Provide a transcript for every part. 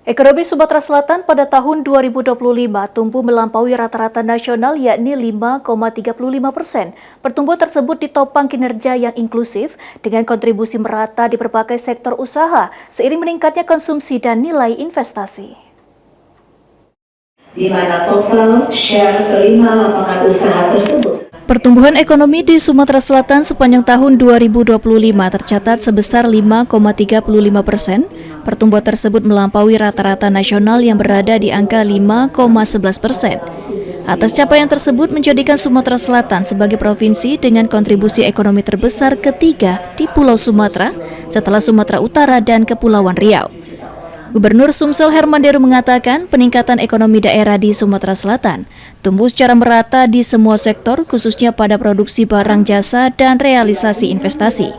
Ekonomi Sumatera Selatan pada tahun 2025 tumbuh melampaui rata-rata nasional yakni 5,35%. Pertumbuhan tersebut ditopang kinerja yang inklusif dengan kontribusi merata di berbagai sektor usaha seiring meningkatnya konsumsi dan nilai investasi. Di mana total share kelima lapangan usaha tersebut. Pertumbuhan ekonomi di Sumatera Selatan sepanjang tahun 2025 tercatat sebesar 5,35%. Pertumbuhan tersebut melampaui rata-rata nasional yang berada di angka 5,11%. Atas capaian tersebut menjadikan Sumatera Selatan sebagai provinsi dengan kontribusi ekonomi terbesar ketiga di Pulau Sumatera setelah Sumatera Utara dan Kepulauan Riau. Gubernur Sumsel Herman Deru mengatakan peningkatan ekonomi daerah di Sumatera Selatan tumbuh secara merata di semua sektor, khususnya pada produksi barang jasa dan realisasi investasi.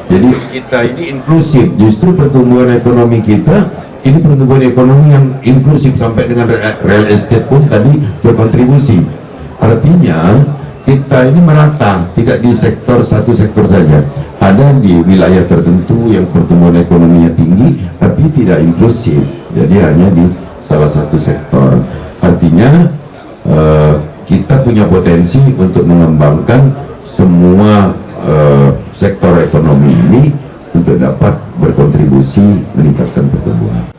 Jadi kita ini inklusif, justru pertumbuhan ekonomi kita ini pertumbuhan ekonomi yang inklusif sampai dengan real estate pun tadi berkontribusi. Artinya kita ini merata, tidak di satu sektor saja. Ada di wilayah tertentu yang pertumbuhan ekonominya tinggi, tapi tidak inklusif. Jadi hanya di salah satu sektor. Artinya kita punya potensi untuk mengembangkan semua sektor ekonomi ini untuk dapat berkontribusi meningkatkan pertumbuhan.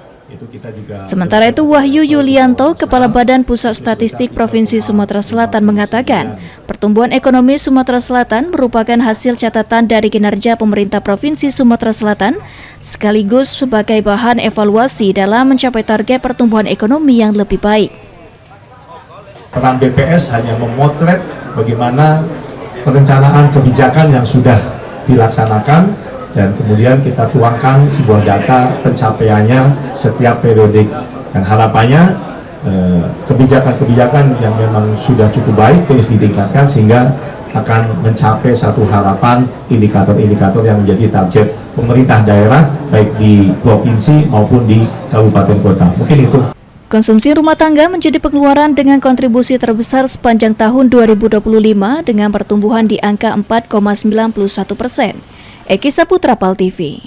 Sementara itu, Wahyu Yulianto, Kepala Badan Pusat Statistik Provinsi Sumatera Selatan mengatakan, pertumbuhan ekonomi Sumatera Selatan merupakan hasil catatan dari kinerja pemerintah Provinsi Sumatera Selatan, sekaligus sebagai bahan evaluasi dalam mencapai target pertumbuhan ekonomi yang lebih baik. Peran BPS hanya memotret bagaimana perencanaan kebijakan yang sudah dilaksanakan, dan kemudian kita tuangkan sebuah data pencapaiannya setiap periodik, dan harapannya kebijakan-kebijakan yang memang sudah cukup baik terus ditingkatkan sehingga akan mencapai satu harapan indikator-indikator yang menjadi target pemerintah daerah baik di provinsi maupun di kabupaten kota. Mungkin itu. Konsumsi rumah tangga menjadi pengeluaran dengan kontribusi terbesar sepanjang tahun 2025 dengan pertumbuhan di angka 4,91%. Eki Saputra, PAL TV.